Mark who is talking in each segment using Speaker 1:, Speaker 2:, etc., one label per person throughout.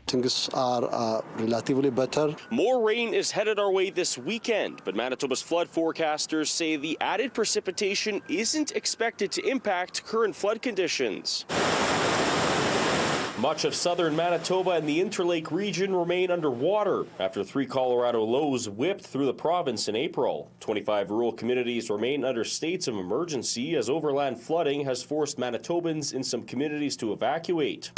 Speaker 1: Things are relatively better.
Speaker 2: More rain is headed our way this weekend, but Manitoba's flood forecasters say the added precipitation isn't expected to impact current flood conditions. Much of southern Manitoba and the Interlake region remain underwater after 3 Colorado lows whipped through the province in April. 25 rural communities remain under states of emergency as overland flooding has forced Manitobans in some communities to evacuate.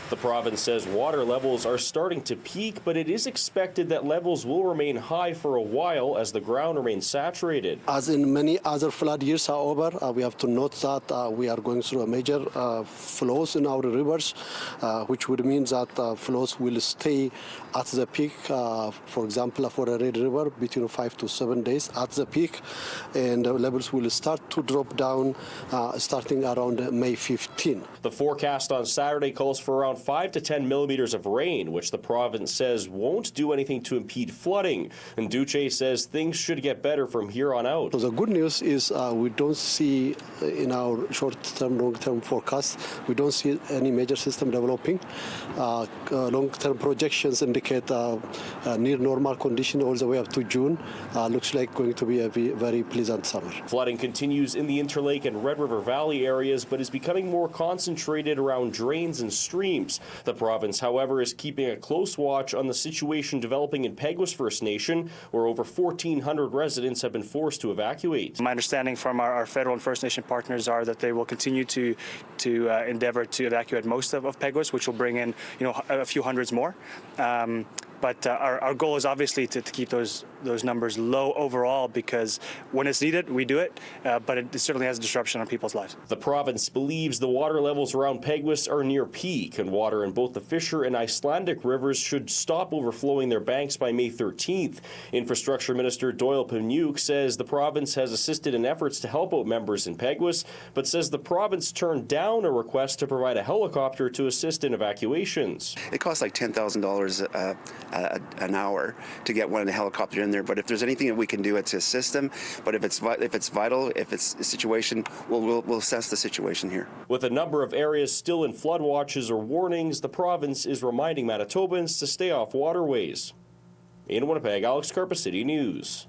Speaker 2: The province says water levels are starting to peak, but it is expected that levels will remain high for a while as the ground remains saturated.
Speaker 1: As in many other flood years, however, we have to note that we are going through a major flows in our rivers, which would mean that flows will stay at the peak, for example, for a Red River, between 5 to 7 days at the peak, and levels will start to drop down starting around May 15.
Speaker 2: The forecast on Saturday calls for around 5 to 10 millimeters of rain, which the province says won't do anything to impede flooding. And Duce says things should get better from here on out.
Speaker 1: So the good news is we don't see in our short-term, long-term forecast, we don't see any major system developing. Long-term projections indicate near normal condition all the way up to June. Looks like going to be a very pleasant summer.
Speaker 2: Flooding continues in the Interlake and Red River Valley areas, but is becoming more concentrated around drains and streams. The province, however, is keeping a close watch on the situation developing in Peguis First Nation, where over 1,400 residents have been forced to evacuate.
Speaker 3: My understanding from our federal and First Nation partners are that they will continue to endeavor to evacuate most of Peguis, which will bring in a few hundreds more. But our goal is obviously to keep those numbers low overall, because when it's needed, we do it, but it certainly has a disruption on people's lives.
Speaker 2: The province believes the water levels around Peguis are near peak, and water in both the Fisher and Icelandic rivers should stop overflowing their banks by May 13th. Infrastructure Minister Doyle Panyuk says the province has assisted in efforts to help out members in Peguis, but says the province turned down a request to provide a helicopter to assist in evacuations.
Speaker 4: It costs like $10,000 an hour to get one helicopter in there, but if there's anything that we can do, it's to assist them. But if it's vital, if it's a situation, we'll assess the situation here.
Speaker 2: With a number of areas still in flood watches or warnings, the province is reminding Manitobans to stay off waterways. In Winnipeg, Alex Karpa, City News.